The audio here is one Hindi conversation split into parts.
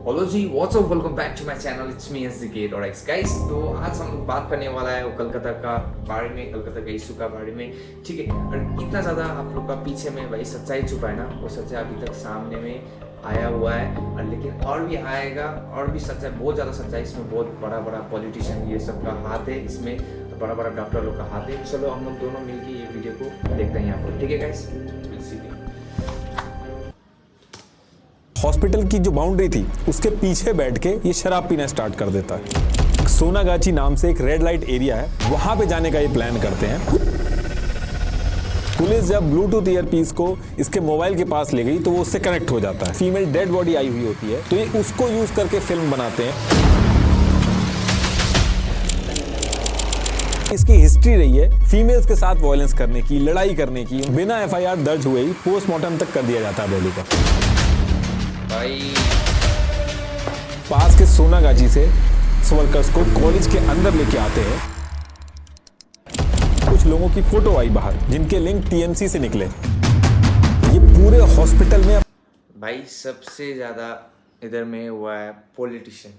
हेलो जी, what's up, welcome back to my channel, it's me SGK और एक्स गाइस। तो आज हम लोग बात करने वाला है वो कलकत्ता का बारे में, कलकत्ता के इशू का बारे में, ठीक है। और इतना ज़्यादा आप लोग का पीछे में भाई सच्चाई छुपा है ना, वो सच्चाई अभी तक सामने में आया हुआ है, और लेकिन और भी आएगा, और भी सच्चाई, बहुत ज़्यादा सच्चाई इसमें, बहुत बड़ा बड़ा पॉलिटिशियन ये सब का हाथ है इसमें, बड़ा बड़ा डॉक्टर लोग का हाथ है। चलो हम लोग दोनों मिलकर ये वीडियो को देखते हैं यहाँ पर, ठीक है गाइस। हॉस्पिटल की जो बाउंड्री थी उसके पीछे बैठ के ये शराब पीना स्टार्ट कर देता है। सोनागाची नाम से एक रेड लाइट एरिया है, वहां पे जाने का ये प्लान करते हैं। पुलिस जब ब्लूटूथ ईयरपीस को इसके मोबाइल के पास ले गई तो वो उससे कनेक्ट हो जाता है। फीमेल डेड बॉडी आई हुई होती है तो ये उसको यूज करके फिल्म बनाते हैं। इसकी हिस्ट्री रही है फीमेल्स के साथ वायलेंस करने की, लड़ाई करने की। बिना एफआईआर दर्ज हुए ही पोस्टमार्टम तक कर दिया जाता है बॉडी का। पास के सोनागाची से वर्कर्स को कॉलेज के अंदर लेके आते हैं। कुछ लोगों की फोटो आई बाहर जिनके लिंक टीएमसी से निकले। ये पूरे हॉस्पिटल में भाई सबसे ज़्यादा इधर में हुआ है पॉलिटिशियन,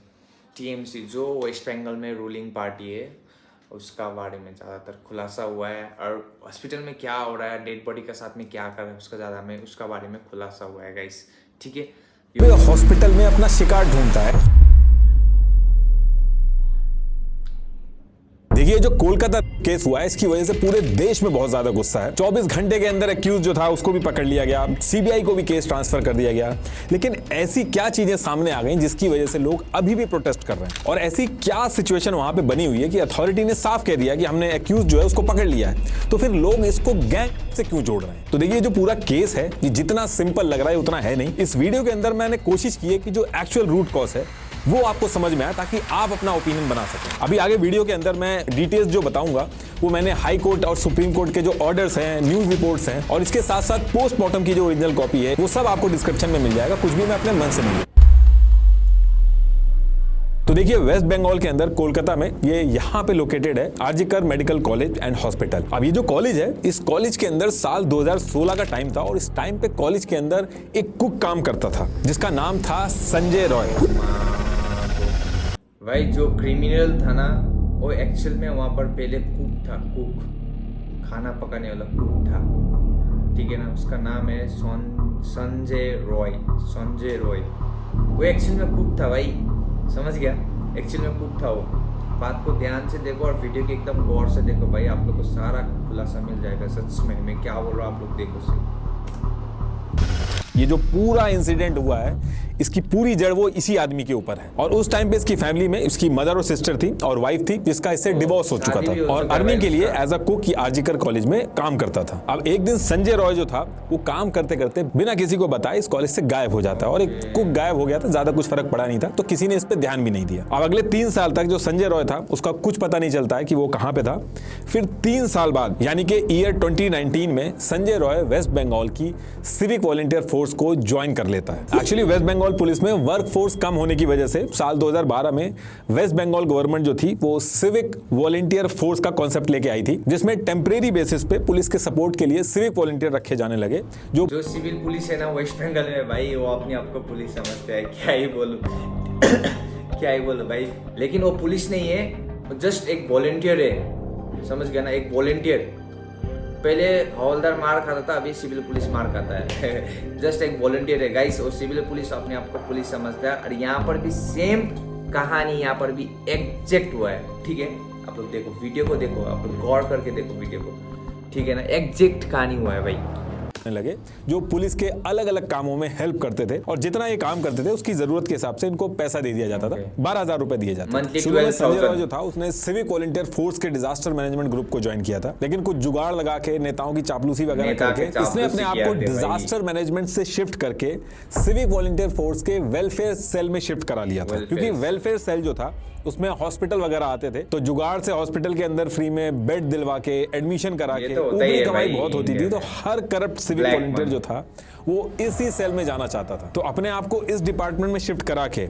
टीएमसी जो वेस्ट बंगाल में रूलिंग पार्टी है, उसका बारे में ज़्यादातर खुलासा हुआ है। और हॉस्पिटल में क्या हो रहा है, डेड बॉडी के साथ में क्या कर रहा है, उसका ज़्यादा में उसका बारे में खुलासा हुआ है गाइस, ठीक है। हॉस्पिटल में अपना शिकार ढूंढता है। देखिए जो कोलकाता केस हुआ है इसकी वजह से पूरे देश में बहुत ज्यादा गुस्सा है। 24 घंटे के अंदर एक्यूज जो था उसको भी पकड़ लिया गया, सीबीआई को भी केस ट्रांसफर कर दिया गया। लेकिन ऐसी क्या चीजें सामने आ गई जिसकी वजह से लोग अभी भी प्रोटेस्ट कर रहे हैं, और ऐसी क्या सिचुएशन वहां पे बनी हुई है कि अथॉरिटी ने साफ कह दिया कि हमने एक्यूज जो है उसको पकड़ लिया है, तो फिर लोग इसको गैंग से क्यों जोड़ रहे हैं। तो देखिए जो पूरा केस है ये जितना सिंपल लग रहा है उतना है नहीं। इस वीडियो के अंदर मैंने कोशिश की है कि जो एक्चुअल रूट कॉज है वो आपको समझ में आए ताकि आप अपना ओपिनियन बना सकें। अभी आगे वीडियो के अंदर मैं डिटेल्स जो बताऊंगा वो मैंने हाई कोर्ट और सुप्रीम कोर्ट के जो ऑर्डर्स हैं, न्यूज रिपोर्ट्स हैं, और इसके साथ साथ पोस्टमार्टम की जो ओरिजिनल कॉपी है वो सब आपको डिस्क्रिप्शन में मिल जाएगा। कुछ भी मैं अपने मन से नहीं। तो देखिए वेस्ट बंगाल के अंदर कोलकाता में ये यहाँ पे लोकेटेड है RG Kar medical college and hospital. अब ये जो कॉलेज है इस कॉलेज के अंदर साल 2016 का टाइम था, और इस टाइम पे कॉलेज के अंदर एक कुक काम करता था जिसका नाम था संजय रॉय। भाई जो क्रिमिनल था ना वो एक्चुअल में वहाँ पर पहले कुक था, कुक खाना पकाने वाला कुक था, ठीक है ना। उसका नाम है संजय रॉय, संजय रॉय। वो एक्चुअल में कुक था भाई, समझ गया, एक्चुअल में कुक था वो। बात को ध्यान से देखो और वीडियो के एकदम गौर से देखो भाई, आप लोग को सारा खुलासा मिल जाएगा। सच में मैं क्या बोल रहा हूँ आप लोग देखो सही। ये जो पूरा इंसिडेंट हुआ है इसकी पूरी जड़ वो इसी आदमी के ऊपर है। और उस टाइम पे इसकी फैमिली में इसकी मदर और सिस्टर थी और वाइफ थी जिसका इससे डिवोर्स हो चुका था, और अर्निंग के लिए एज अ कुक ये आरजीकर कॉलेज में काम करता था। अब एक दिन संजय रॉय जो था वो काम करते करते बिना किसी को बताए इस कॉलेज से गायब हो जाता है, और एक कुक गायब हो गया था, ज्यादा कुछ फर्क पड़ा नहीं था, तो किसी ने इस पर ध्यान भी नहीं दिया। अब अगले 3 साल तक जो संजय रॉय था उसका कुछ पता नहीं चलता है कि वो कहां पे था। फिर 3 साल बाद यानी कि ईयर 2019 में संजय रॉय वेस्ट बंगाल की सिविक वॉलंटियर फोर्स को ज्वाइन कर लेता है। एक्चुअली वेस्ट बंगाल पुलिस में वर्क फोर्स कम होने की वजह से साल 2012 में वेस्ट बंगाल गवर्नमेंट जो थी वो सिविक वॉलंटियर फोर्स का कॉन्सेप्ट लेके आई थी, जिसमें टेम्परेरी बेसिस पे पुलिस के सपोर्ट के लिए सिविक वॉलंटियर रखे जाने लगे। जो सिविल पुलिस है ना वेस्ट बंगाल में भाई, वो अपने आप को पुलिस समझते हैं, क्या ही बोलूं क्या ही बोलूं भाई। लेकिन वो पुलिस नहीं है, वो जस्ट एक वॉलंटियर है, समझ गया ना, एक वॉलंटियर। पहले हवलदार मार खाता था, अभी सिविल पुलिस मार खाता है जस्ट एक वॉलंटियर है गाइस। और सिविल पुलिस अपने आप को पुलिस समझता है। और यहाँ पर भी सेम कहानी यहाँ पर भी एग्जैक्ट हुआ है, ठीक है। आप लोग देखो वीडियो को, देखो आप लोग गौर करके देखो वीडियो को, ठीक है ना, एग्जैक्ट कहानी हुआ है भाई। लगे जो पुलिस के अलग अलग कामों में हेल्प करते थे, और जितना ये काम करते थे उसकी जरूरत के हिसाब से इनको पैसा दे दिया जाता था। 12,000 रुपए दिए जाते थे। शुरू में संजय रॉय जो था उसने सिविक वॉलंटियर फोर्स के डिजास्टर मैनेजमेंट ग्रुप को ज्वाइन किया था, लेकिन कुछ जुगाड़ लगा के नेताओं की चापलूसी वगैरह करके इसने अपने आप को डिजास्टर मैनेजमेंट से शिफ्ट करके सिविक वॉलंटियर फोर्स के वेलफेयर सेल में शिफ्ट करा लिया था। क्योंकि वेलफेयर सेल जो था उसमें हॉस्पिटल वगैरह आते थे, तो जुगाड़ से हॉस्पिटल के अंदर फ्री में बेड दिलवा के एडमिशन करा के ऊपरी कमाई बहुत होती थी। तो हर corrupt civic Black volunteer money. जो था वो इसी सेल में जाना चाहता था, तो अपने आप को इस डिपार्टमेंट में शिफ्ट करा के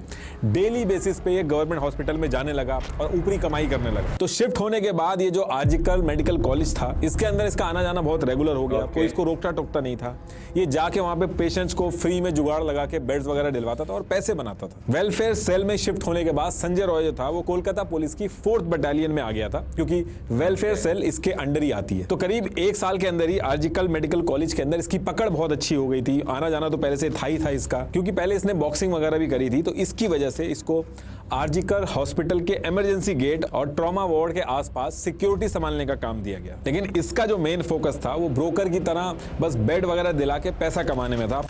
डेली बेसिस पे ये गवर्नमेंट हॉस्पिटल में जाने लगा और ऊपरी कमाई करने लगा। तो शिफ्ट होने के बाद ये जो आरजिकर मेडिकल कॉलेज था, इसके अंदर इसका आना जाना बहुत रेगुलर हो गया। कोई इसको रोकता टोकता नहीं था। ये जाके वहां पे पेशेंट्स को फ्री में जुगाड़ लगा के बेड्स वगैरह दिलवाता था और पैसे बनाता था। वेलफेयर सेल में शिफ्ट होने के बाद संजय रॉय जो था वो कोलकाता पुलिस की 4th बटालियन में आ गया था, क्योंकि वेलफेयर सेल इसके अंडर ही आती है। तो करीब 1 साल के अंदर ही आरजिकर मेडिकल कॉलेज के अंदर इसकी पकड़ बहुत अच्छी हो गई थी। आना जाना तो पहले से था ही था इसका, क्योंकि पहले इसने बॉक्सिंग वगैरह भी करी थी। तो इसकी वजह से इसको आरजिकर हॉस्पिटल के इमरजेंसी गेट और ट्रॉमा वार्ड के आसपास सिक्योरिटी संभालने का काम दिया गया। लेकिन इसका जो मेन फोकस था वो ब्रोकर की तरह बस बेड वगैरह दिला के पैसा कमाने में था।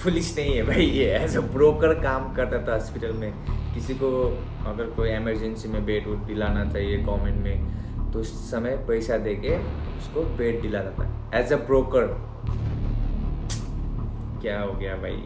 पुलिस नहीं है भाई, ये एज अ ब्रोकर काम करता था हॉस्पिटल में। किसी को अगर कोई इमरजेंसी में बेड वुड दिलाना चाहिए गवर्नमेंट में, तो उस समय पैसा दे के उसको बेड दिलाता था एज अ ब्रोकर। क्या हो गया भाई,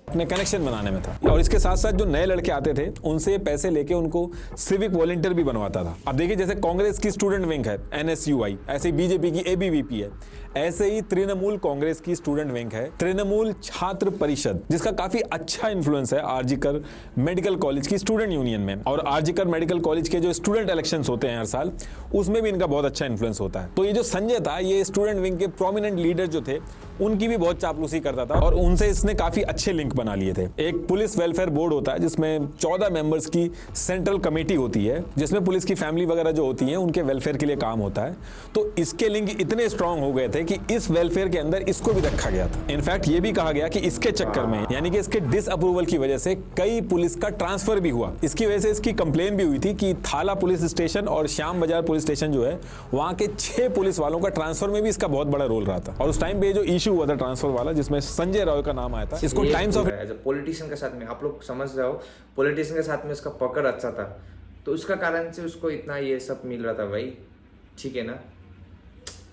अपने कनेक्शन बनाने में था। और इसके साथ साथ जो नए लड़के आते थे उनसे पैसे लेके उनको सिविक वॉलंटियर भी बनवाता था। अब देखिए, जैसे कांग्रेस की स्टूडेंट विंग है NSUI, ऐसे ही बीजेपी की ABVP है, ऐसे ही तृणमूल कांग्रेस की स्टूडेंट विंग है तृणमूल छात्र परिषद, जिसका काफी अच्छा इन्फ्लुएंस है आरजिकर मेडिकल कॉलेज की स्टूडेंट यूनियन में। और आरजिकर मेडिकल कॉलेज के जो स्टूडेंट इलेक्शंस होते हैं हर साल, उसमें भी इनका बहुत अच्छा इन्फ्लुएंस होता है। तो ये जो संजय था, ये स्टूडेंट विंग के प्रोमिनेंट लीडर जो थे, उनकी भी बहुत चापलूसी करता था और उनसे इसने काफी अच्छे लिंक बना लिए थे। एक पुलिस वेलफेयर बोर्ड होता है जिसमें 14 मेंबर्स की सेंट्रल कमेटी होती है, जिसमें पुलिस की फैमिली वगैरह जो होती है उनके वेलफेयर के लिए काम होता है। तो इसके लिंक इतने स्ट्रांग हो गए थे कि इस वेलफेयर के अंदर इसको भी रखा गया था। इनफैक्ट ये भी कहा गया कि इसके चक्कर में, यानी कि इसके डिसअप्रूवल की वजह से कई पुलिस का ट्रांसफर भी हुआ। इसकी वजह से इसकी कंप्लेन भी हुई थी कि थाला पुलिस स्टेशन और श्याम बाजार पुलिस स्टेशन जो है, वहां के 6 पुलिस वालों का ट्रांसफर में भी इसका बहुत बड़ा रोल रहा था। और उस टाइम पे जो इशू हुआ था ट्रांसफर वाला, जिसमें संजय रॉय का नाम आया था, इसको times of as a politician के साथ में, आप लोग समझ रहे हो, पॉलिटिशियन के साथ में उसका पकड़ अच्छा था, तो उसका कारण से उसको इतना ये सब मिल रहा था भाई। ठीक है ना,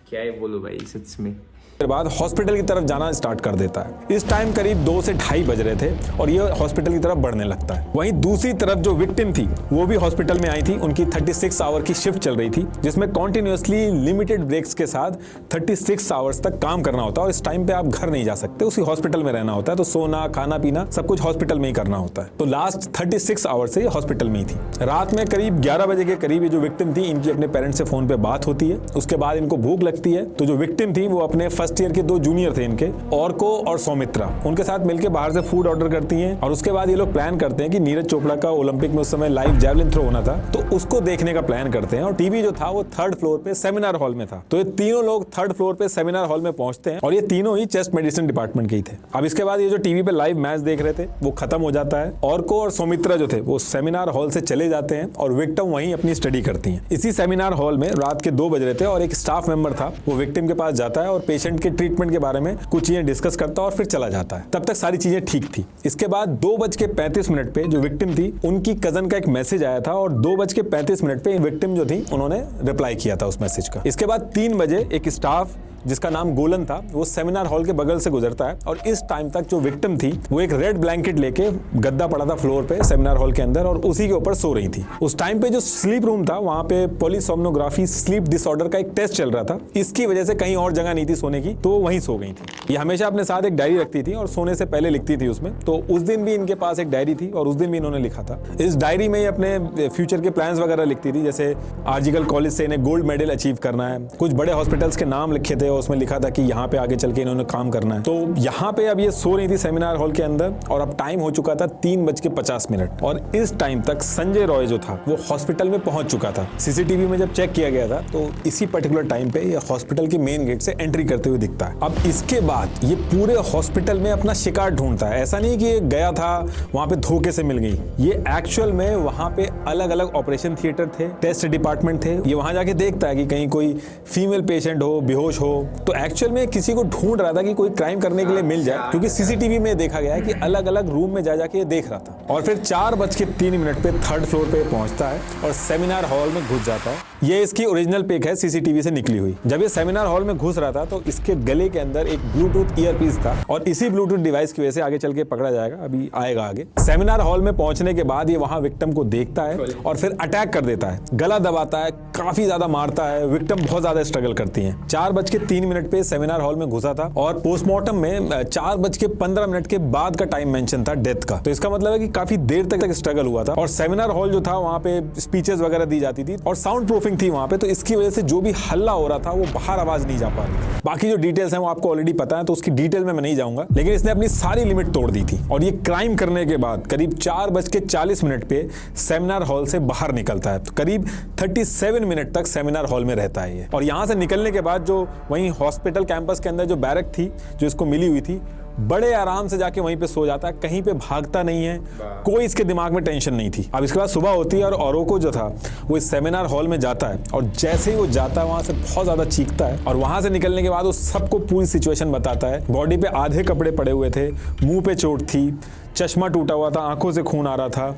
क्या ही बोलूं भाई, सच में। बाद हॉस्पिटल की तरफ जाना स्टार्ट कर देता है। इस टाइम करीब 2 से 2:30 बज रहे थे और ये हॉस्पिटल की तरफ बढ़ने लगता है। वहीं दूसरी तरफ जो विक्टिम थी वो भी हॉस्पिटल में आई थी। उनकी 36 आवर की शिफ्ट चल रही थी, जिसमें कॉन्टिन्यूसली लिमिटेड ब्रेक्स के साथ 36 आवर्स तक काम करना होता है। और इस टाइम पे आप घर नहीं जा सकते, उसी हॉस्पिटल में रहना होता है। तो सोना, खाना पीना सब कुछ हॉस्पिटल में ही करना होता है। तो लास्ट 36 आवर से हॉस्पिटल में ही थी। रात में करीब 11 बजे के करीब ये जो विक्टिम थी, इनकी अपने पेरेंट्स से फोन पे बात होती है। उसके बाद इनको भूख लगती है, तो जो विक्टिम थी वो अपने फर्स्ट ईयर के 2 जूनियर थे इनके, ऑर्को और सौमित्रा, उनके साथ मिलकर बाहर से फूड ऑर्डर करती हैं। और उसके बाद ये लोग प्लान करते हैं कि नीरज चोपड़ा का ओलंपिक में उस समय लाइव जैवलिन थ्रो होना था, तो उसको देखने का प्लान करते हैं। और टीवी जो था वो 3rd फ्लोर पे सेमिनार हॉल में था। तो ये तीनों लोग 3rd फ्लोर पे सेमिनार हॉल में पहुंचते हैं और ये तीनों ही चेस्ट मेडिसिन डिपार्टमेंट के ही थे। अब इसके बाद ये जो टीवी पे लाइव मैच देख रहे थे वो खत्म हो जाता है। ऑर्को और सौमित्रा जो थे वो सेमिनार हॉल से चले जाते हैं और विक्टिम वहीं अपनी स्टडी करती हैं। इसी सेमिनार हॉल में रात के 2 बज रहे थे और एक स्टाफ मेंबर था, वो विक्टिम के पास जाता है और पेशेंट के ट्रीटमेंट के बारे में कुछ चीजें डिस्कस करता और फिर चला जाता है। तब तक सारी चीजें ठीक थी। इसके बाद 2:35 पे जो विक्टिम थी उनकी कजन का एक मैसेज आया था और 2:35 पे विक्टिम जो थी उन्होंने रिप्लाई किया था उस मैसेज का। इसके बाद 3 बजे एक स्टाफ जिसका नाम गोलन था वो सेमिनार हॉल के बगल से गुजरता है और इस टाइम तक जो विक्टिम थी वो एक रेड ब्लैंकेट लेके गद्दा पड़ा था फ्लोर पे सेमिनार हॉल के अंदर और उसी के ऊपर सो रही थी। उस टाइम पे जो स्लीप रूम था वहां पे पॉलीसोम्नोग्राफी स्लीप डिसऑर्डर का एक टेस्ट चल रहा था। इसकी वजह से कहीं और जगह नहीं थी सोने की, तो वहीं सो गई थी। ये हमेशा अपने साथ एक डायरी रखती थी और सोने से पहले लिखती थी उसमें। तो उस दिन भी इनके पास एक डायरी थी और उस दिन भी इन्होंने लिखा था। इस डायरी में अपने फ्यूचर के प्लान्स वगैरह लिखती थी, जैसे आरजिकर कॉलेज से इन्हें गोल्ड मेडल अचीव करना है। कुछ बड़े हॉस्पिटल्स के नाम लिखे थे और उसमें लिखा था कि यहाँ पे आगे चल के इन्होंने काम करना है। तो यहाँ पे अब ये सो रही थी सेमिनार हॉल के अंदर और अब टाइम हो चुका था 3:50 और इस टाइम तक संजय रॉय जो था वो हॉस्पिटल में पहुंच चुका था। सीसीटीवी में जब चेक किया गया था तो इसी पर्टिकुलर टाइम पे ये हॉस्पिटल के मेन गेट से एंट्री करते हुए दिखता है। अब इसके बाद ये पूरे हॉस्पिटल में अपना शिकार ढूंढता है। ऐसा नहीं कि ये गया था वहां पे धोखे से मिल गई, ये एक्चुअल में वहां पे अलग अलग ऑपरेशन थिएटर थे, टेस्ट डिपार्टमेंट थे। ये वहां जाके देखता है कि कहीं कोई फीमेल पेशेंट हो, बेहोश हो। तो एक्चुअल में किसी को ढूंढ रहा था कि कोई क्राइम करने के लिए मिल जाए, क्योंकि सीसीटीवी में देखा गया है कि अलग अलग रूम में जा जाके देख रहा था। और फिर 4:03 पे 3rd फ्लोर पे पहुंचता है और सेमिनार हॉल में घुस जाता है। ये इसकी ओरिजिनल पिक है सीसीटीवी से निकली हुई। जब ये सेमिनार हॉल में घुस रहा था तो इसके गले के अंदर एक ब्लूटूथ ईयरपीस था और इसी ब्लूटूथ डिवाइस की वजह से आगे चल के पकड़ा जाएगा, अभी आएगा आगे। सेमिनार हॉल में पहुंचने के बाद ये वहां विक्टिम को देखता है और फिर अटैक कर देता है, गला दबाता है, काफी ज्यादा मारता है। विक्टिम बहुत ज्यादा स्ट्रगल करती है। 4:03 पे सेमिनार हॉल में घुसा था और पोस्टमार्टम में 4:15 के बाद का टाइम मेंशन था डेथ का। तो इसका मतलब है कि काफी देर तक स्ट्रगल हुआ था। और सेमिनार हॉल जो था वहां पे स्पीचेस वगैरह दी जाती थी और साउंड प्रूफिंग थी वहां पे, तो इसकी वजह से जो भी हल्ला हो रहा था वो बाहर आवाज नहीं जा पा रही थी। बाकी जो डिटेल्स हैं वो आपको ऑलरेडी पता है, तो उसकी डिटेल में मैं नहीं जाऊंगा, लेकिन इसने अपनी सारी लिमिट तोड़ दी थी और ये क्राइम करने के बाद करीब 4:40 पे सेमिनार हॉल से बाहर निकलता है। तो करीब 37 मिनट तक सेमिनार हॉल में रहता है ये। और यहां से निकलने के बाद जो वहीं हॉस्पिटल कैंपस के अंदर जो बैरक थी जो इसको मिली हुई थी, बड़े आराम से जाके वहीं पे सो जाता है, कहीं पे भागता नहीं है, कोई इसके दिमाग में टेंशन नहीं थी। अब इसके बाद सुबह होती है और ओरोको जो था वो इस सेमिनार हॉल में जाता है और जैसे ही वो जाता है वहां से बहुत ज्यादा चीखता है और वहां से निकलने के बाद वो सबको पूरी सिचुएशन बताता है। बॉडी पे आधे कपड़े पड़े हुए थे, मुंह पे चोट थी, चश्मा टूटा हुआ था, आंखों से खून आ रहा था,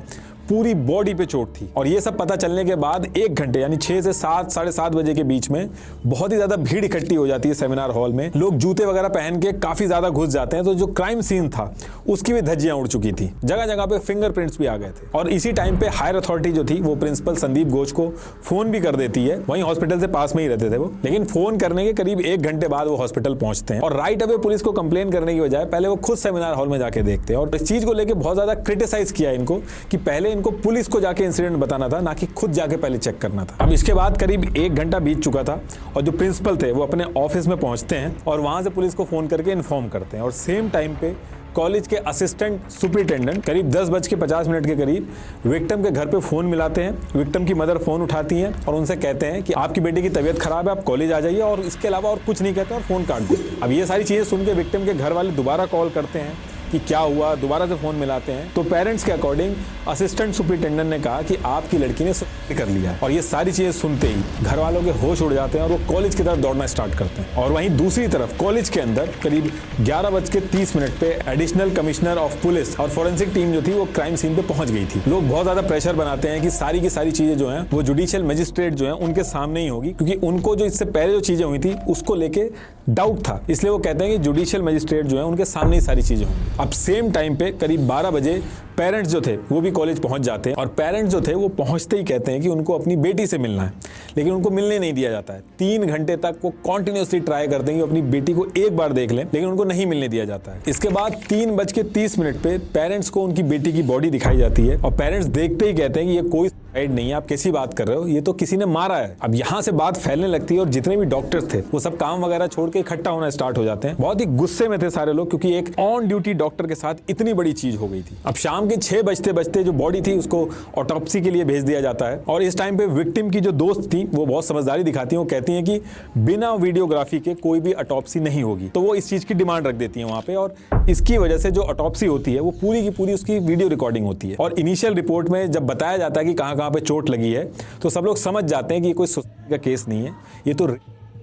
पूरी बॉडी पे चोट थी। और ये सब पता चलने के बाद 1 घंटे यानी 6 से 7 साढ़े 7 बजे के बीच में बहुत ही ज्यादा भीड़ इकट्ठी हो जाती है सेमिनार हॉल में। लोग जूते वगैरह पहन के काफी ज्यादा घुस जाते हैं। तो जो क्राइम सीन था उसकी भी धज्जियां उड़ चुकी थी, जगह जगह पे फिंगरप्रिंट्स भी आ गए थे। और इसी टाइम पे हायर अथॉरिटी जो थी वो प्रिंसिपल संदीप घोष को फोन भी कर देती है। वहीं हॉस्पिटल से पास में ही रहते थे वो, लेकिन फोन करने के करीब 1 घंटे बाद वो हॉस्पिटल पहुंचते हैं और राइट अवे पुलिस को कंप्लेन करने की बजाय पहले वो खुद सेमिनार हॉल में जाके देखते हैं। और इस चीज को लेकर बहुत ज्यादा क्रिटिसाइज किया इनको कि पहले इनको पुलिस को जाके इंसिडेंट बताना था, ना कि खुद जाके पहले चेक करना था। अब इसके बाद करीब 1 घंटा बीत चुका था और जो प्रिंसिपल थे वो अपने ऑफिस में पहुंचते हैं और वहां से पुलिस को फोन करके इन्फॉर्म करते हैं। और सेम टाइम पे कॉलेज के असिस्टेंट सुपरिटेंडेंट करीब 10:50 के करीब विक्टिम के घर पे फोन मिलाते हैं। विक्टिम की मदर फोन उठाती हैं और उनसे कहते हैं कि आपकी बेटी की तबीयत खराब है, आप कॉलेज आ जाइए, और इसके अलावा और कुछ नहीं कहते और फोन काट देते। अब ये सारी चीजें सुन के विक्टिम के घर वाले दोबारा कॉल करते हैं कि क्या हुआ, दोबारा से फोन मिलाते हैं। तो पेरेंट्स के अकॉर्डिंग असिस्टेंट सुपरिटेंडेंट ने कहा कि आपकी लड़की ने सुसाइड कर लिया है। और ये सारी चीजें सुनते ही घर वालों के होश उड़ जाते हैं और वो कॉलेज की तरफ दौड़ना स्टार्ट करते हैं। और वहीं दूसरी तरफ कॉलेज के अंदर करीब 11:30 पे एडिशनल कमिश्नर ऑफ पुलिस और फोरेंसिक टीम जो थी वो क्राइम सीन पे पहुंच गई थी। लोग बहुत ज्यादा प्रेशर बनाते हैं कि सारी की सारी चीजें जो है वो जुडिशियल मजिस्ट्रेट जो है उनके सामने ही होगी, क्योंकि उनको जो इससे पहले जो चीजें हुई थी उसको लेके डाउट था। इसलिए वो कहते हैं कि जुडिशियल मजिस्ट्रेट जो है उनके सामने ही सारी चीजें होंगी। अब सेम टाइम पे करीब 12 बजे पेरेंट्स जो थे वो भी कॉलेज पहुंच जाते हैं और पेरेंट्स जो थे वो पहुंचते ही कहते हैं कि उनको अपनी बेटी से मिलना है, लेकिन उनको मिलने नहीं दिया जाता है। 3 घंटे तक वो कॉन्टिन्यूसली ट्राई करते हैं कि अपनी बेटी को एक बार देख लें, लेकिन उनको नहीं मिलने दिया जाता है। इसके बाद 3:30 पे पेरेंट्स को उनकी बेटी की बॉडी दिखाई जाती है और पेरेंट्स देखते ही कहते हैं कि ये कोई सुसाइड नहीं है, आप कैसी बात कर रहे हो, ये तो किसी ने मारा है। अब यहाँ से बात फैलने लगती है और जितने भी डॉक्टर्स थे वो सब काम वगैरह छोड़ के इकट्ठा होना स्टार्ट हो जाते हैं। बहुत ही गुस्से में थे सारे लोग, क्योंकि एक ऑन ड्यूटी डॉक्टर के साथ इतनी बड़ी चीज हो गई थी। अब शाम के 6 बजते जो बॉडी थी उसको ऑटोप्सी के लिए भेज दिया जाता है। और इस टाइम पे विक्टिम की जो दोस्त थी वो बहुत समझदारी दिखाती है। वो कहती है कि बिना वीडियोग्राफी के कोई भी ऑटोप्सी नहीं होगी, तो वो इस चीज की डिमांड रख देती है वहां पे। और इसकी वजह से जो ऑटोप्सी होती है वो पूरी की पूरी उसकी वीडियो रिकॉर्डिंग होती है। और इनिशियल रिपोर्ट में जब बताया जाता है कि कहां पे चोट लगी है, तो सब लोग समझ जाते हैं कि ये कोई सुसाइड का केस नहीं है, ये तो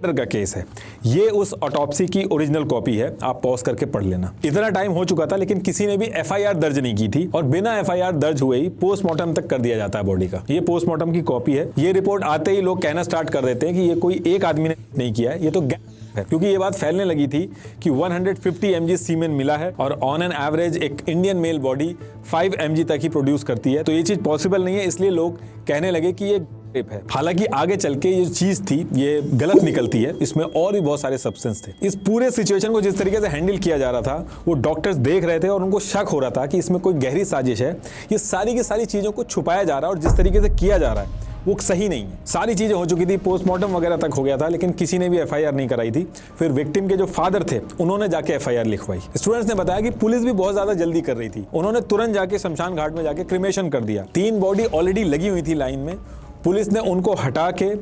का केस है। ये उस ऑटोप्सी की ओरिजिनल कॉपी है, आप पॉज करके पढ़ लेना। इतना टाइम हो चुका था लेकिन किसी ने भी एफआईआर दर्ज नहीं की थी और बिना एफआईआर दर्ज हुए ही पोस्टमार्टम तक कर दिया जाता है बॉडी का। ये पोस्टमार्टम की कॉपी है। ये रिपोर्ट आते ही लोग कहना स्टार्ट कर देते हैं कि ये कोई एक आदमी ने नहीं किया है, ये तो है, क्योंकि ये बात फैलने लगी थी कि 150 mg सीमेन मिला है और ऑन एन एवरेज एक इंडियन मेल बॉडी 5 mg तक ही प्रोड्यूस करती है, तो ये चीज पॉसिबल नहीं है। इसलिए लोग कहने लगे कि ये रेप है। हालांकि आगे चल के ये चीज थी ये गलत निकलती है, इसमें और भी बहुत सारे सब्सटेंस थे। इस पूरे सिचुएशन को जिस तरीके से हैंडल किया जा रहा था वो डॉक्टर्स देख रहे थे और उनको शक हो रहा था कि इसमें कोई गहरी साजिश है। ये सारी की सारी चीजों को छुपाया जा रहा है और जिस तरीके से किया जा रहा है वो सही नहीं है। सारी चीजें हो चुकी थी, पोस्टमार्टम वगैरह तक हो गया था, लेकिन किसी ने भी एफआईआर नहीं कराई थी। फिर विक्टिम के जो फादर थे उन्होंने जाके एफआईआर लिखवाई। स्टूडेंट्स ने बताया कि पुलिस भी बहुत ज्यादा जल्दी कर रही थी, उन्होंने तुरंत जाके शमशान घाट में जाके क्रिमेशन कर दिया। 3 बॉडी ऑलरेडी लगी हुई थी लाइन में, पुलिस ने उनको हटा के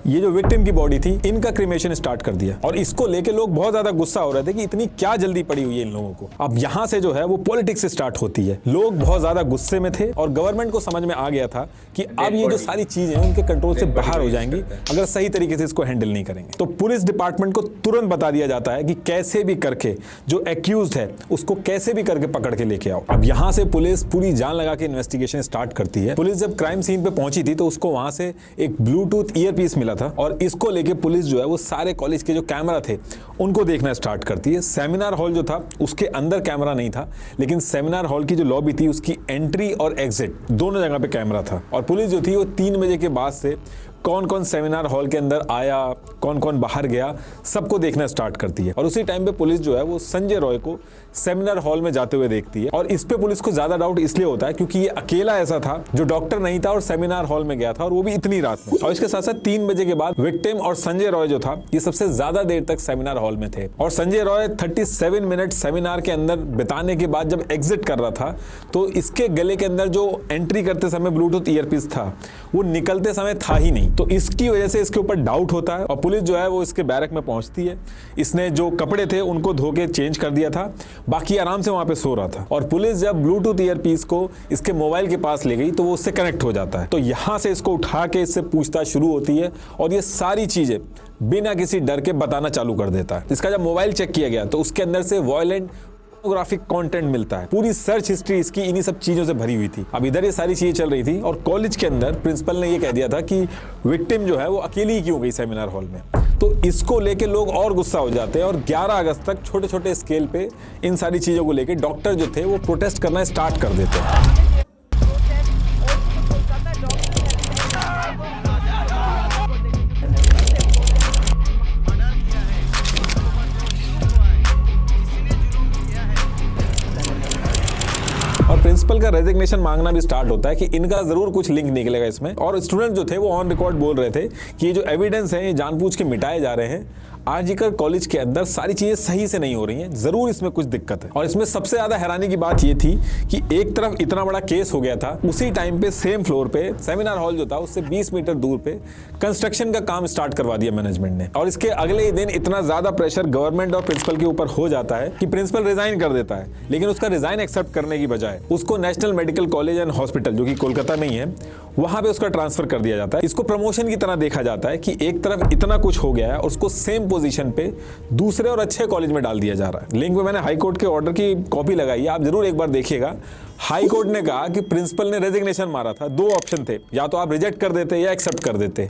ये जो विक्टिम की बॉडी थी इनका क्रिमेशन स्टार्ट कर दिया। और इसको लेके लोग बहुत ज्यादा गुस्सा हो रहे थे कि इतनी क्या जल्दी पड़ी हुई है इन लोगों को। अब यहाँ से जो है वो पॉलिटिक्स स्टार्ट होती है। लोग बहुत ज्यादा गुस्से में थे और गवर्नमेंट को समझ में आ गया था कि अब ये जो सारी चीजें उनके कंट्रोल से बाहर हो जाएंगी अगर सही तरीके से इसको हैंडल नहीं करेंगे। तो पुलिस डिपार्टमेंट को तुरंत बता दिया जाता है कि कैसे भी करके जो एक्यूज्ड है उसको कैसे भी करके पकड़ के लेके आओ। अब यहाँ से पुलिस पूरी जान लगा के इन्वेस्टिगेशन स्टार्ट करती है। पुलिस जब क्राइम सीन पे पहुंची थी तो उसको वहां से एक ब्लूटूथ ईयरपीस मिला था और इसको लेके पुलिस जो है वो सारे कॉलेज के जो कैमरा थे उनको देखना स्टार्ट करती है। सेमिनार हॉल जो था उसके अंदर कैमरा नहीं था, लेकिन सेमिनार हॉल की जो लॉबी थी उसकी एंट्री और एग्जिट दोनों जगह पे कैमरा था। और पुलिस जो थी वो 3 बजे के बाद से कौन कौन सेमिनार हॉल के अंदर आया, कौन कौन बाहर गया, सबको देखना स्टार्ट करती है। और उसी टाइम पे पुलिस जो है वो संजय रॉय को सेमिनार हॉल में जाते हुए देखती है। और इस पे पुलिस को ज्यादा डाउट इसलिए होता है क्योंकि ये अकेला ऐसा था जो डॉक्टर नहीं था और सेमिनार हॉल में गया था, और वो भी इतनी रात में। और इसके साथ साथ 3 बजे के बाद विक्टिम और संजय रॉय जो था ये सबसे ज्यादा देर तक सेमिनार हॉल में थे। और संजय रॉय 37 मिनट सेमिनार के अंदर बिताने के बाद जब एग्जिट कर रहा था तो इसके गले के अंदर जो एंट्री करते समय ब्लूटूथ ईयरपीस था वो निकलते समय था ही नहीं। तो इसकी वजह से इसके ऊपर डाउट होता है और पुलिस जो है वो इसके बैरक में पहुंचती है। इसने जो कपड़े थे उनको धो के चेंज कर दिया था, बाकी आराम से वहां पे सो रहा था। और पुलिस जब ब्लूटूथ ईयरपीस को इसके मोबाइल के पास ले गई तो वो उससे कनेक्ट हो जाता है। तो यहां से इसको उठा के इससे पूछताछ शुरू होती है और ये सारी चीजें बिना किसी डर के बताना चालू कर देता है। इसका जब मोबाइल चेक किया गया तो उसके अंदर से वायलेंट ग्राफिक कंटेंट मिलता है। पूरी सर्च हिस्ट्री इसकी इन्हीं सब चीजों से भरी हुई थी। अब इधर ये सारी चीजें चल रही थी और कॉलेज के अंदर प्रिंसिपल ने ये कह दिया था कि विक्टिम जो है वो अकेली ही क्यों गई सेमिनार हॉल में। तो इसको लेके लोग और गुस्सा हो जाते हैं और 11 अगस्त तक छोटे छोटे स्केल पे इन सारी चीजों को लेके डॉक्टर जो थे वो प्रोटेस्ट करना स्टार्ट कर देते हैं। और प्रिंसिपल का रेजिग्नेशन मांगना भी स्टार्ट होता है कि इनका जरूर कुछ लिंक निकलेगा इसमें। और स्टूडेंट जो थे वो ऑन रिकॉर्ड बोल रहे थे कि ये जो एविडेंस है ये जानबूझ के मिटाए जा रहे हैं। आरजीकर कॉलेज के अंदर सारी चीजें सही से नहीं हो रही हैं, जरूर इसमें कुछ दिक्कत है। और इसमें सबसे ज्यादा हैरानी की बात ये थी कि एक तरफ इतना बड़ा केस हो गया था, उसी टाइम पे सेम फ्लोर पे सेमिनार हॉल जो था उससे 20 मीटर दूर पे कंस्ट्रक्शन का काम स्टार्ट करवा दिया मैनेजमेंट ने। और इसके अगले ही दिन इतना ज्यादा प्रेशर गवर्नमेंट और प्रिंसिपल के ऊपर हो जाता है कि प्रिंसिपल रिजाइन कर देता है। लेकिन उसका रिजाइन एक्सेप्ट करने की बजाय उसको national medical college and hospital जो कि कोलकाता में ही है वहां पे उसका ट्रांसफर कर दिया जाता है। इसको प्रमोशन की तरह देखा जाता है कि एक तरफ इतना कुछ हो गया है और उसको सेम पोजीशन पे दूसरे और अच्छे कॉलेज में डाल दिया जा रहा है। लिंक में मैंने हाई कोर्ट के ऑर्डर की कॉपी लगाई है, आप जरूर एक बार देखिएगा। हाई कोर्ट ने कहा कि प्रिंसिपल ने रेजिग्नेशन मारा था, 2 ऑप्शन थे, या तो आप रिजेक्ट कर देते या एक्सेप्ट कर देते।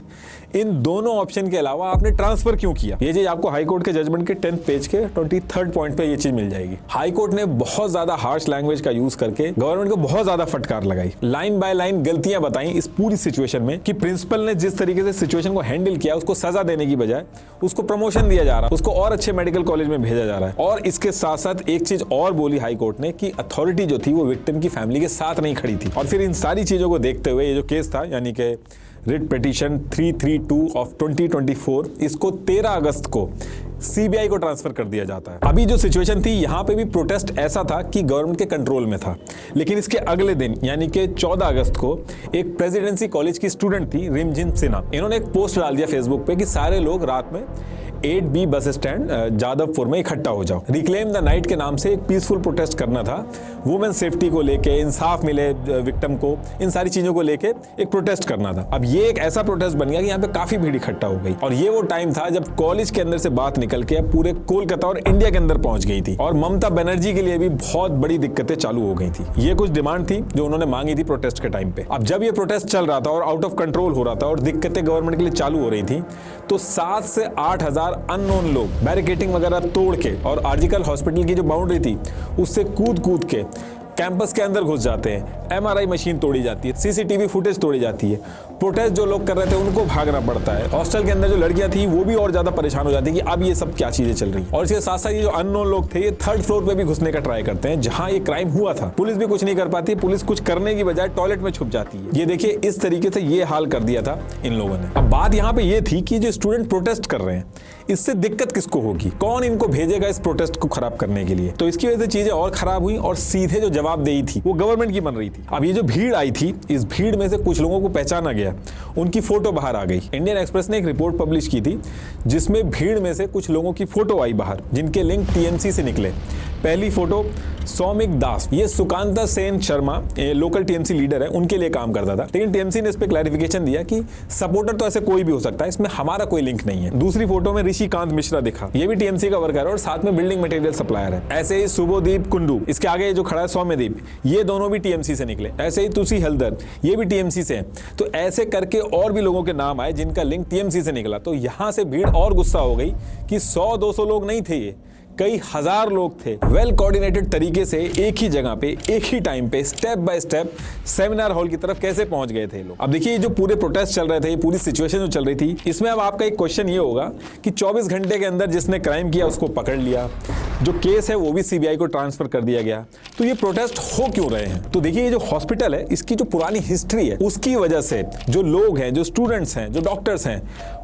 इन दोनों ऑप्शन के अलावा आपने ट्रांसफर क्यों किया? ये चीज आपको हाई कोर्ट के जजमेंट के 10th पेज के 23rd पॉइंट पे ये चीज मिल जाएगी। हाई कोर्ट ने बहुत ज्यादा हार्श लैंग्वेज का यूज करके गवर्नमेंट को बहुत ज्यादा फटकार लगाई, लाइन बाय लाइन गलतियां बताई इस पूरी सिचुएशन में कि प्रिंसिपल ने जिस तरीके से सिचुएशन को हैंडल किया उसको सजा देने की बजाय उसको प्रमोशन दिया जा रहा है, उसको और अच्छे मेडिकल कॉलेज में भेजा जा रहा है। और इसके साथ साथ एक चीज और बोली हाई कोर्ट ने कि अथॉरिटी जो थी वो विक्टिम की फैमिली के साथ नहीं खड़ी थी। और फिर इन सारी चीजों को देखते हुए ये जो केस था यानी कि रिट पिटीशन 332 ऑफ 2024 इसको 13 अगस्त को सीबीआई को ट्रांसफर कर दिया जाता है। अभी जो सिचुएशन थी यहाँ पे भी प्रोटेस्ट ऐसा था कि गवर्नमेंट के कंट्रोल में था, लेकिन इसके अगले दिन यानी कि 14 अगस्त को एक प्रेसिडेंसी कॉलेज की स्टूडेंट थी रिमझिम सिन्हा, इन्होंने एक पोस्ट डाल दिया फेसबुक पे कि सारे लोग रात में 8B बस स्टैंड जादवपुर में इकट्ठा हो जाओ। रिक्लेम द नाइट के नाम से एक पीसफुल प्रोटेस्ट करना था, वुमेन सेफ्टी को लेके, इंसाफ मिले विक्टिम को, इन सारी चीजों को लेके एक प्रोटेस्ट करना था। अब ये एक ऐसा प्रोटेस्ट बन गया कि यहाँ पे काफी भीड़ इकट्ठा हो गई। और ये वो टाइम था जब कॉलेज के अंदर से बात निकल के पूरे कोलकाता और इंडिया के अंदर पहुंच गई थी और ममता बनर्जी के लिए भी बहुत बड़ी दिक्कतें चालू हो गई थी। ये कुछ डिमांड थी जो उन्होंने मांगी थी प्रोटेस्ट के टाइम पे। अब जब ये प्रोटेस्ट चल रहा था और आउट ऑफ कंट्रोल हो रहा था और दिक्कतें गवर्नमेंट के लिए चालू हो रही थी तो 7 से 8 हजार अननोन लोग बैरिकेडिंग वगैरह तोड़ के और आरजीकर हॉस्पिटल की जो बाउंड्री थी उससे कूद के कैंपस के अंदर घुस जाते हैं। एमआरआई मशीन तोड़ी जाती है, सीसीटीवी फुटेज तोड़ी जाती है। प्रोटेस्ट जो लोग कर रहे थे उनको भागना पड़ता है। हॉस्टल के अंदर जो लड़कियां थी वो भी और ज्यादा परेशान हो जाती है कि अब ये सब क्या चीजें चल रही हैं। और इसके साथ साथ ये जो अननोन लोग थे ये 3rd फ्लोर पे भी घुसने का ट्राई करते हैं जहां ये क्राइम हुआ था। पुलिस भी कुछ नहीं कर पाती, पुलिस कुछ करने की बजाय टॉयलेट में छुप जाती है। ये देखिए इस तरीके से ये हाल कर दिया था इन लोगों ने। अब बात यहाँ पे ये थी कि जो स्टूडेंट प्रोटेस्ट कर रहे हैं इससे दिक्कत किसको होगी, कौन इनको भेजेगा इस प्रोटेस्ट को खराब करने के लिए। तो इसकी वजह से चीजें और खराब हुई और सीधे जो जवाबदेही थी वो गवर्नमेंट की बन रही थी। अब ये जो भीड़ आई थी इस भीड़ में से कुछ लोगों को पहचाना गया गया, उनकी फोटो बाहर आ गई। इंडियन एक्सप्रेस ने एक रिपोर्ट पब्लिश की थी जिसमें भीड़ में से कुछ लोगों की फोटो आई बाहर जिनके लिंक टीएमसी से निकले। पहली फोटो सौमिक दास, ये Sukanta Sen Sharma local TMC leader है, उनके लिए काम करता था, लेकिन टीएमसी ने इस पे क्लैरिफिकेशन दिया कि सपोर्टर तो ऐसे कोई भी हो सकता है, इसमें हमारा कोई लिंक नहीं है। दूसरी फोटो में ऋषिकांत मिश्रा दिखा, ये भी टीएमसी का वर्कर है और साथ में बिल्डिंग मटेरियल सप्लायर है। ऐसे ही शुभोदीप कुंडू, इसके आगे जो खड़ा है सौम्यदीप, ये दोनों भी टीएमसी से निकले। ऐसे ही तुलसी हल्दर, ये भी टीएमसी से है। तो ऐसे करके और भी लोगों के नाम आए जिनका लिंक टीएमसी से निकला। तो यहां से भीड़ और गुस्सा हो गई कि 100-200 लोग नहीं थे, ये कई हजार लोग थे। वेल कोऑर्डिनेटेड तरीके से एक ही जगह पे एक ही टाइम पे step by step seminar hall की तरफ कैसे पहुंच गए थे लोग। अब देखिए जो पूरे प्रोटेस्ट चल रहे थे, ये पूरी सिचुएशन जो चल रही थी, इसमें अब आपका एक क्वेश्चन ये होगा कि 24 घंटे के अंदर जिसने क्राइम किया उसको पकड़ लिया, जो केस है वो भी सीबीआई को ट्रांसफर कर दिया गया, तो ये प्रोटेस्ट हो क्यों रहे हैं? तो देखिए ये जो हॉस्पिटल है इसकी जो पुरानी हिस्ट्री है उसकी वजह से जो लोग हैं, जो स्टूडेंट्स हैं, जो डॉक्टर्स हैं,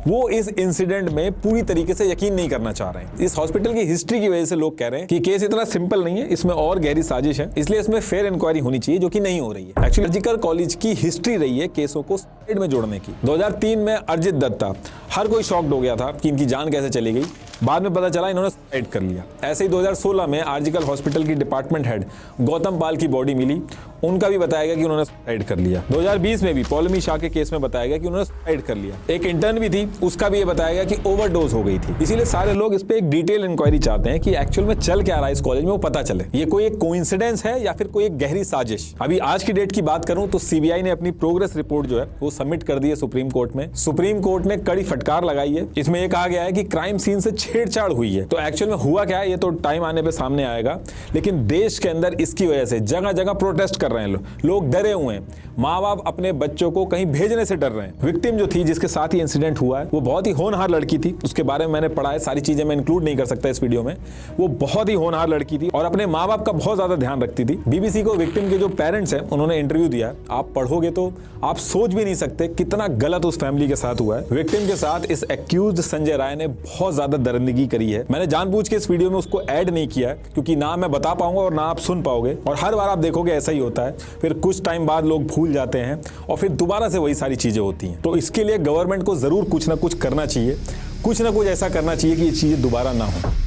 वो इस इंसिडेंट में पूरी तरीके से यकीन नहीं करना चाह रहे हैं। इस हॉस्पिटल की हिस्ट्री की वजह से लोग कह रहे हैं कि केस इतना सिंपल नहीं है, इसमें और गहरी साजिश है, इसलिए इसमें फेयर इंक्वायरी होनी चाहिए, जो कि नहीं हो रही है। एक्चुअली सर्जिकल कॉलेज की हिस्ट्री रही है केसों को साइड में जोड़ने की। 2003 में अर्जित दत्ता, हर कोई शॉक्ड हो गया था कि इनकी जान कैसे चली गई, बाद में पता चला इन्होंने सुसाइड कर लिया। ऐसे ही 2016 में आर्जिकल हॉस्पिटल की डिपार्टमेंट हेड गौतम पाल की बॉडी मिली, उनका भी बताया गया कि उन्होंने सुसाइड कर लिया। 2020 में भी पौलमी शाह के केस में बताया गया कि उन्होंने सुसाइड कर लिया। एक इंटर्न भी थी, उसका भी ये बताया गया कि ओवरडोज हो गई थी। इसीलिए सारे लोग इस पे एक डिटेल इंक्वायरी चाहते हैं कि एक्चुअल में चल क्या रहा है इस कॉलेज में, वो पता चले। ये कोई एक कोइंसिडेंस है या फिर कोई एक गहरी साजिश। अभी आज की डेट की बात करूं तो सीबीआई ने अपनी प्रोग्रेस रिपोर्ट जो है वो सबमिट कर दी है सुप्रीम कोर्ट में। सुप्रीम कोर्ट ने कड़ी फटकार लगाई है। इसमें यह कहा गया है कि क्राइम सीन से छेड़छाड़ हुई है। तो एक्चुअल में हुआ क्या है ये तो टाइम आने पे सामने आएगा, लेकिन देश के अंदर इसकी वजह से जगह जगह प्रोटेस्ट कर रहे हैं लोग डरे हुए हैं। माँ बाप अपने बच्चों को कहीं भेजने से डर रहे हैं। विक्टिम जो थी जिसके साथ ही इंसिडेंट हुआ है वो बहुत ही होनहार लड़की थी, उसके बारे में मैंने पढ़ा है, सारी चीजें मैं इंक्लूड नहीं कर सकता इस वीडियो में। वो बहुत ही होनहार लड़की थी और अपने माँ बाप का बहुत ज्यादा ध्यान रखती थी। बीबीसी को विक्टिम के जो पेरेंट्स हैं उन्होंने इंटरव्यू दिया, आप पढ़ोगे तो आप सोच भी नहीं सकते कितना गलत उस फैमिली के साथ हुआ है। विक्टिम के साथ इस एक्यूज्ड संजय राय ने बहुत ज्यादा दरिंदगी करी है। मैंने जानबूझ के इस वीडियो में उसको ऐड नहीं किया क्योंकि ना मैं बता पाऊंगा और ना आप सुन पाओगे, और हर बार आप देखोगे ऐसा ही होता है, फिर कुछ टाइम बाद लोग भूल जाते हैं और फिर दोबारा से वही सारी चीजें होती हैं। तो इसके लिए गवर्नमेंट को जरूर कुछ ना कुछ करना चाहिए, कुछ ना कुछ ऐसा करना चाहिए कि ये चीजें दोबारा ना हो।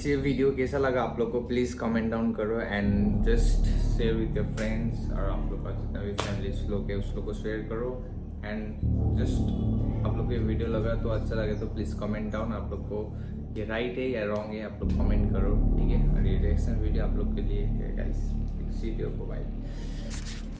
ये वीडियो कैसा लगा आप लोग को प्लीज़ कमेंट डाउन करो and just share with your friends, और आप लोग का जितना भी फैमिली लोग है उस लोग को शेयर करो। एंड जस्ट आप लोग को ये वीडियो लगा तो अच्छा लगे तो प्लीज़ कमेंट डाउन, आप लोग को ये राइट है या रॉन्ग है आप लोग कमेंट करो, ठीक है। और ये रिएक्शन वीडियो आप लोग के लिए है गाइस। C you, bye.